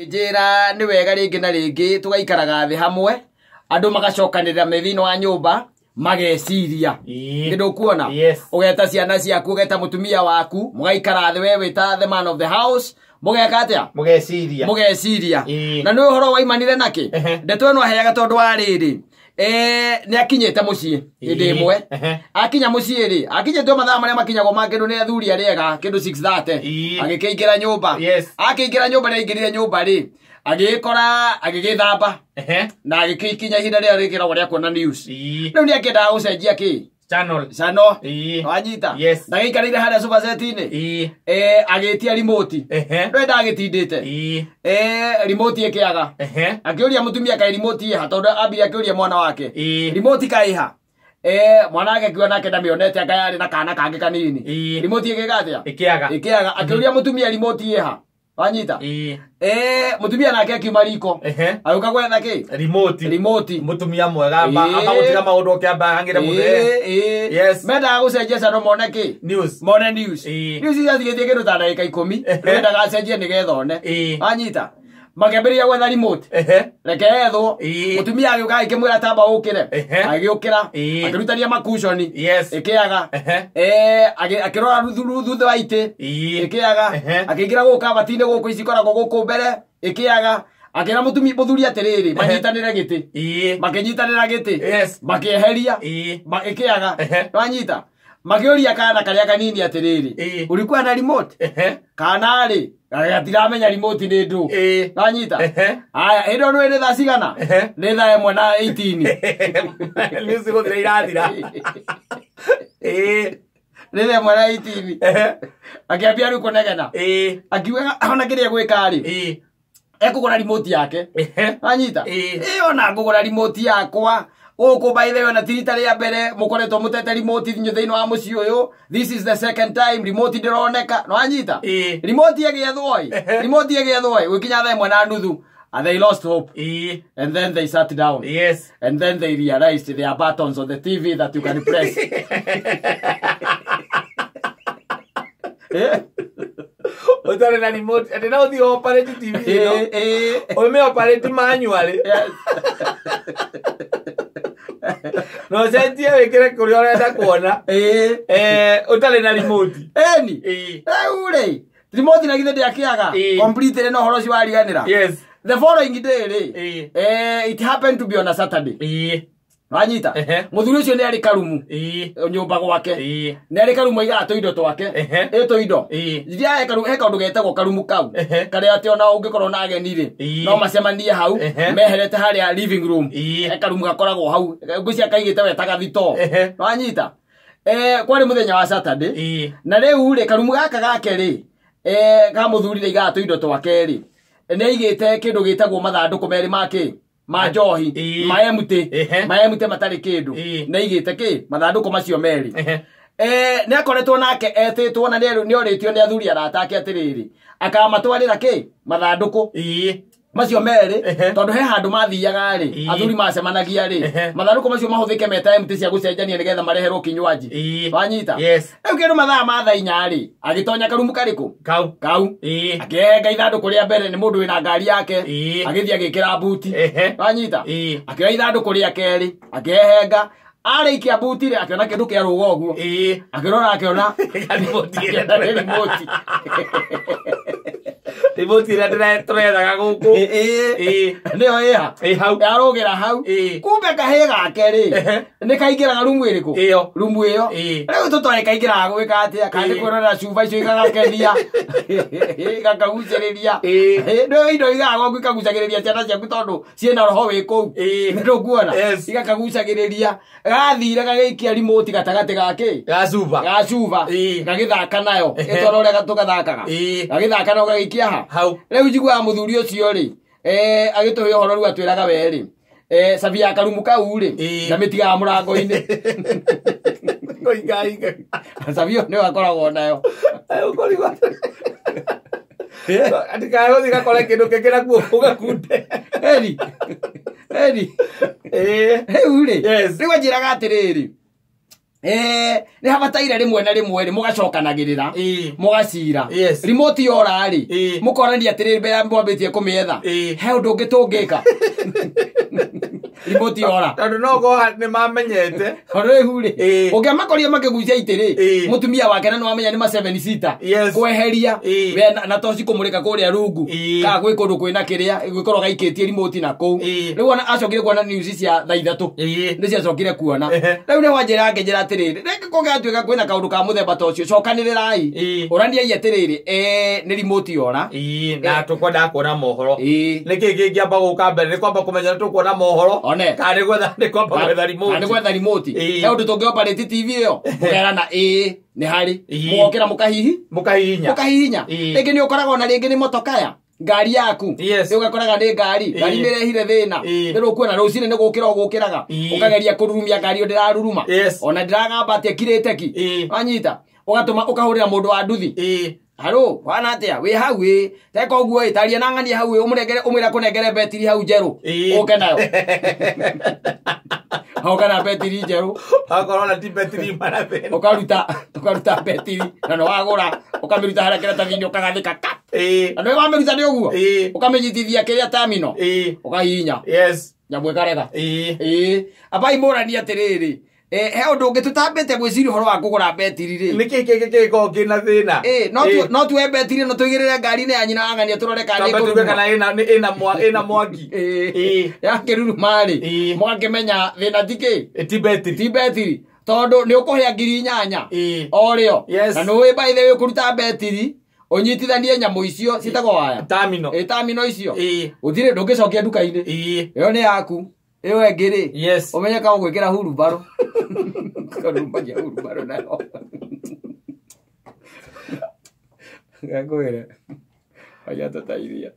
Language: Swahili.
Njira ni wega ringi na ringi tugaikaraga thi hamwe andu magacokanirira methino wa nyumba mageciria ndu kuona ugeta ciana ciaku ugeta mutumia waku mugaikara thi wewe ta the man of the house mugeka atia mugeciria na ni uhoro waimanire naki ndeto eno aheaga tondu wa riri ni akinyete mucii indi imwe akinya mucii ri akinyete mathaa maria makinyagwo mangiru ni athuri ariega kindu 6:30 agikeingira nyumba akiingira nyumba ri ingirire nyumba ri agikora agigithamba na agikinya ihinda ria rikiragwo ria kuona news riu ni akenda gucenjia ki channel wanyita ndagaikarire haria sofa set-ini agitia remote ndenda agitindite remote ikiaga akiuria mutumia kai remote iha tondu ambia akiuria mwana wake remote kaiha mwana wake kiona nake ndamionete akayari na kana kange kanini remote ikigatia ikiaga akiuria mutumia remote iha wanyita mutumia nake akiuma riko ayuka gwetha ki remote mutumia mwega amba gutiga maundu kiamba hangire muthe menda gucenjia cano mone ki news ciathigetie kindu ta ndagika 10 renda gacenjie nigetha one wanyita magemberia gwetha remote reke ethwo mutumia agiuka akimwira tamba ukire agiukira akirutania makushoni ikiaga akirora thutha wa ite ikiaga akigira guka batine guku icikoragwo guku mbere ikiaga akira muthuri atiriri manyitanire giti makinyitanira giti makieheria ikiaga wanyita magiuria kana karia kanini atiriri ulikuwa na remote kana ri gatiramenya remote ni ndu wanyita haya hindo no ene thaa cigana ni thaa 1:18 ni sigo irathira ni thaa 1:18 akiambia riu kunegena akiuga ona kiria gwika ri ekugura remote yake wanyita ona ngugura remote yakwa Oko by the way na tirita ria mbere mukoretwo mutete remote thiino wa muci uyu this is the second time remote ndironeka no anyita remote yegethoi wikinya thaa 1:30 and they lost hope and then they sat down and then they realized there are buttons on the TV that you can press Otare na remote and now the operate TV o me operate manually no sentia wekere kuri orenda kuona utale na remote ure remote na githe ndiakiaga complete no horo ci wariganira the following day it happened to be on a Saturday wanyita muthuri ucio ni ari karumu nyumba gwake ni ari karumu igato indo twake eto indo iria eka undu getagwo karumu kau kare ati ona ungikorwo na ageni ri no macemanie hau meherete haria living room karumu gakoragwo hau ngucia kaigite wetaga thito wanyita kwari muthenya wa Saturday na riu ri karumu gaka gake ri ga muthuri ri igato indo twake ri ni igite kindu gitagwo mathanduku meri make majohi maemute matari kindu na igite ki mathanduku macio meri ni akoretwo nake etitwo na ni oritio ni athuri aratake atiriri akamatwarira ki mathanduku macio meri tondu he handu mathiaga ri athuri macemanagia ri mathanduku macio mahuthike meta emute cia gucenjania nigetha mareherwo kinywaji wanyita riu kindu mathaa ma thaa 4 ri agitonya karumu kariku kau akenga ithanduku ria mbere ni mundu wina ngari yake agithia gikira buti wanyita akira ithanduku ria keri akehenga arikia buti ri akiona kindu kia rugo guo akirora akiona remote ria ndiretrethaga guku nio iha arugira hau kumbe kahie gake ri ni kaingiraga rumu iriku rumu iyo riu tutore kaingiraga gwika atia kandi kwirora cuba icio igagakethia gakaguciriria ndio indo igagwo gwikagucagiriria ciana ciaku tondu ciena roho wi kuu ndio kuona igakagucagiriria gathire gagikia remote gatagati gake gacuba gagithaka nayo itoro ria gatugathakaga gagithaka nayo gagikia hau riu njigua muthuri ucio ri agituhe horo ru atwiraga weri sabia karumu kau ri na mitiga murango-ini koiga sabio ne wakoragwo nayo ukoriwa atika yothika kole kindu kekera kuo ugakunde eri uri riu njiraga atiriri Ni habataire rimwe na rimwe ri mugacokanagirira mugacira remote yora ri mukorania atiriri mbere mwambitie kumietha he undu ngitungika remote yora tondu no go ni mamenyete rehuri ungemakoria makigucia itiri mutumia wake na no amenya ni ma 7 seater kweheria we na toci kumurika kuria rungu ka gwi kundu kwina kiria gwikorwo gaikitie remote na ku riu ona acokire kuona news cia thaa 3 ni cia cokire kuona riu ni wanjira ngenjira atiriri reke koga atuika kwina kaundu ka muthemba tocio cokanirirai urania atiriri ni remote yora na tukwenda kuona mohoro niki kingiamba guka mbere ni kwamba kumenya tukwona mohoro kare gwetha ni kwamba gwetha remote ni gwetha remote he undu tungi operate TV iyo ugerana ni hari mwokira mukahihinya ringi ni ukoragwo na ringi ni motokaya ngari yaku ugakoraga ni ngari mirehire thina riru kuona rucine ni gukira gukiraga ukageria kururumia ngari ndiraruruma ona ndiragamba ati kirite ki anyita ugatuma ukahurira mundu wa nduthi haro wana atia we hau teko guo itaria na ngani hau umuregere umira kunengere betiri hau jeru uke nayo hokana betiri jeru akorona ti betiri marabe ukaruta betiri na no wagura ukamiruta harakira ta vinyo ukagathika kap ando wamiruta ni uguo ukamenyithithia kiria terminal ukahinya nyabwe karega abai morani atiriri he undu ungitutambite gwiciri horo wa kugura betiri ri niki kiko kina thina no tu betiri no tuigirire ngari ne anyina angania turore kana ina mwaki ya kiruru mari mwakimenya thina tiki ti betiri tondu ni ukuhia ngiri 8 orio na no we by the way kuruta betiri onyitithanie nyamu icio citagwo waya terminal icio uthire ndungicokia nduka-ini iyo ni yaku iyo engiri umenye ka gwikira hurubaro karumbagia hurubaro nayo ngakwira aya tatairia